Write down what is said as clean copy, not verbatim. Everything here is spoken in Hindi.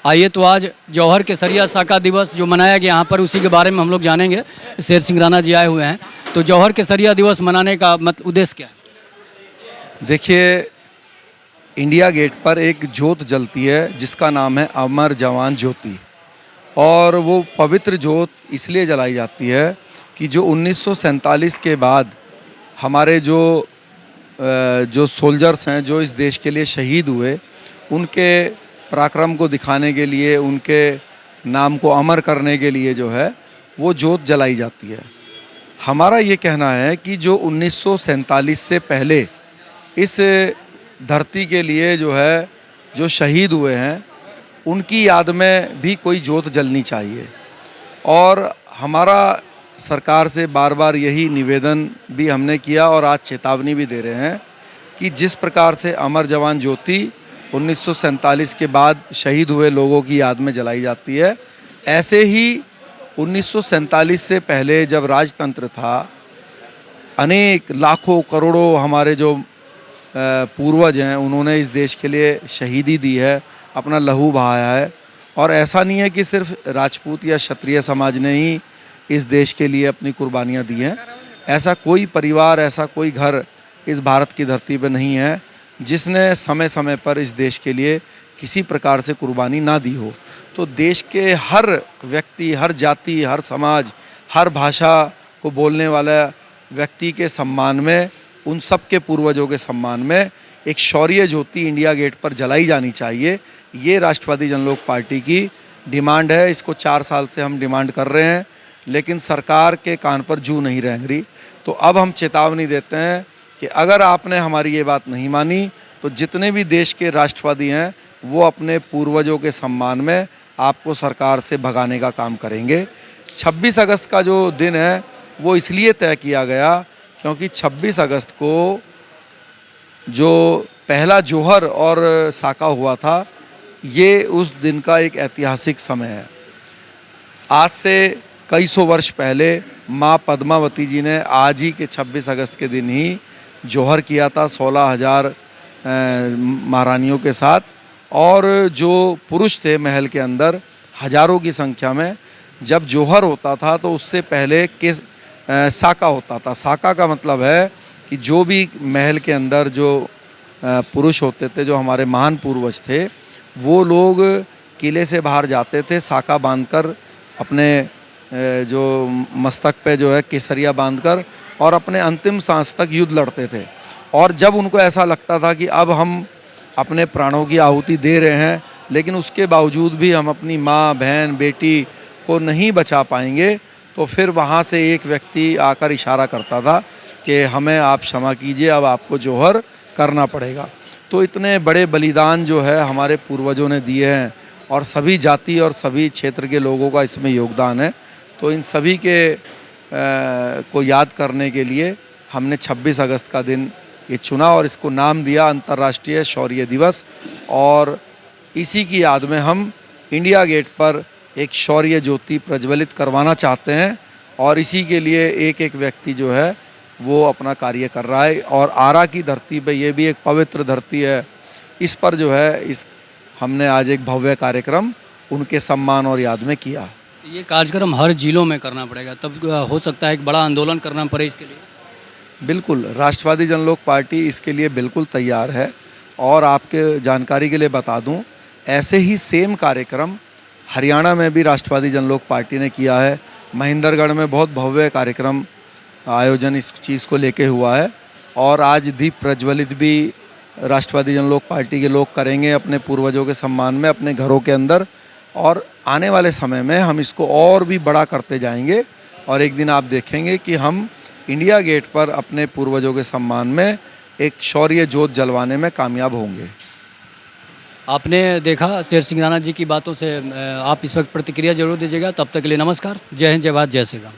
आइए तो आज जौहर केसरिया साका दिवस जो मनाया गया यहाँ पर, उसी के बारे में हम लोग जानेंगे। शेर सिंह राणा जी आए हुए हैं, तो जौहर केसरिया दिवस मनाने का उद्देश्य क्या है? देखिए, इंडिया गेट पर एक ज्योत जलती है जिसका नाम है अमर जवान ज्योति। और वो पवित्र ज्योत इसलिए जलाई जाती है कि जो 1947 के बाद हमारे जो सोल्जर्स हैं जो इस देश के लिए शहीद हुए, उनके पराक्रम को दिखाने के लिए, उनके नाम को अमर करने के लिए जो है वो ज्योत जलाई जाती है। हमारा ये कहना है कि जो 1947 से पहले इस धरती के लिए जो शहीद हुए हैं, उनकी याद में भी कोई ज्योत जलनी चाहिए। और हमारा सरकार से बार बार यही निवेदन भी हमने किया और आज चेतावनी भी दे रहे हैं कि जिस प्रकार से अमर जवान ज्योति 1947 के बाद शहीद हुए लोगों की याद में जलाई जाती है, ऐसे ही 1947 से पहले जब राजतंत्र था, अनेक लाखों करोड़ों हमारे जो पूर्वज हैं उन्होंने इस देश के लिए शहीदी दी है, अपना लहू बहाया है। और ऐसा नहीं है कि सिर्फ राजपूत या क्षत्रिय समाज ने ही इस देश के लिए अपनी कुर्बानियाँ दी हैं। ऐसा कोई परिवार, ऐसा कोई घर इस भारत की धरती पर नहीं है जिसने समय समय पर इस देश के लिए किसी प्रकार से कुर्बानी ना दी हो। तो देश के हर व्यक्ति, हर जाति, हर समाज, हर भाषा को बोलने वाला व्यक्ति के सम्मान में, उन सब के पूर्वजों के सम्मान में एक शौर्य ज्योति इंडिया गेट पर जलाई जानी चाहिए। ये राष्ट्रवादी जनलोक पार्टी की डिमांड है। इसको 4 साल से हम डिमांड कर रहे हैं, लेकिन सरकार के कान पर जू नहीं रेंग रही। तो अब हम चेतावनी देते हैं कि अगर आपने हमारी ये बात नहीं मानी तो जितने भी देश के राष्ट्रवादी हैं वो अपने पूर्वजों के सम्मान में आपको सरकार से भगाने का काम करेंगे। 26 अगस्त का जो दिन है वो इसलिए तय किया गया क्योंकि 26 अगस्त को जो पहला जौहर और साका हुआ था, ये उस दिन का एक ऐतिहासिक समय है। आज से कई सौ वर्ष पहले माँ पद्मावती जी ने आज ही के 26 अगस्त के दिन ही जौहर किया था 16,000 महारानियों के साथ। और जो पुरुष थे महल के अंदर हजारों की संख्या में, जब जौहर होता था तो उससे पहले साका होता था। साका का मतलब है कि जो भी महल के अंदर जो पुरुष होते थे, जो हमारे महान पूर्वज थे, वो लोग किले से बाहर जाते थे साका बांधकर, अपने जो मस्तक पे जो है केसरिया बांधकर, और अपने अंतिम सांस तक युद्ध लड़ते थे। और जब उनको ऐसा लगता था कि अब हम अपने प्राणों की आहुति दे रहे हैं, लेकिन उसके बावजूद भी हम अपनी माँ, बहन, बेटी को नहीं बचा पाएंगे, तो फिर वहाँ से एक व्यक्ति आकर इशारा करता था कि हमें आप क्षमा कीजिए, अब आपको जौहर करना पड़ेगा। तो इतने बड़े बलिदान जो है हमारे पूर्वजों ने दिए हैं और सभी जाति और सभी क्षेत्र के लोगों का इसमें योगदान है। तो इन सभी के को याद करने के लिए हमने 26 अगस्त का दिन ये चुना और इसको नाम दिया अंतर्राष्ट्रीय शौर्य दिवस। और इसी की याद में हम इंडिया गेट पर एक शौर्य ज्योति प्रज्वलित करवाना चाहते हैं और इसी के लिए एक एक व्यक्ति जो है वो अपना कार्य कर रहा है। और आरा की धरती पे, ये भी एक पवित्र धरती है, इस पर जो है हमने आज एक भव्य कार्यक्रम उनके सम्मान और याद में किया। ये कार्यक्रम हर जिलों में करना पड़ेगा, तब हो सकता है एक बड़ा आंदोलन करना पड़े इसके लिए। बिल्कुल, राष्ट्रवादी जनलोक पार्टी इसके लिए बिल्कुल तैयार है। और आपके जानकारी के लिए बता दूं, ऐसे ही सेम कार्यक्रम हरियाणा में भी राष्ट्रवादी जनलोक पार्टी ने किया है। महेंद्रगढ़ में बहुत भव्य कार्यक्रम आयोजन इस चीज़ को लेके हुआ है। और आज दीप प्रज्वलित भी राष्ट्रवादी जनलोक पार्टी के लोग करेंगे अपने पूर्वजों के सम्मान में अपने घरों के अंदर। और आने वाले समय में हम इसको और भी बड़ा करते जाएंगे और एक दिन आप देखेंगे कि हम इंडिया गेट पर अपने पूर्वजों के सम्मान में एक शौर्य ज्योत जलवाने में कामयाब होंगे। आपने देखा शेर सिंह राणा जी की बातों से, आप इस वक्त प्रतिक्रिया जरूर दीजिएगा। तब तक के लिए नमस्कार, जय हिंद, जय भारत, जय श्री राम।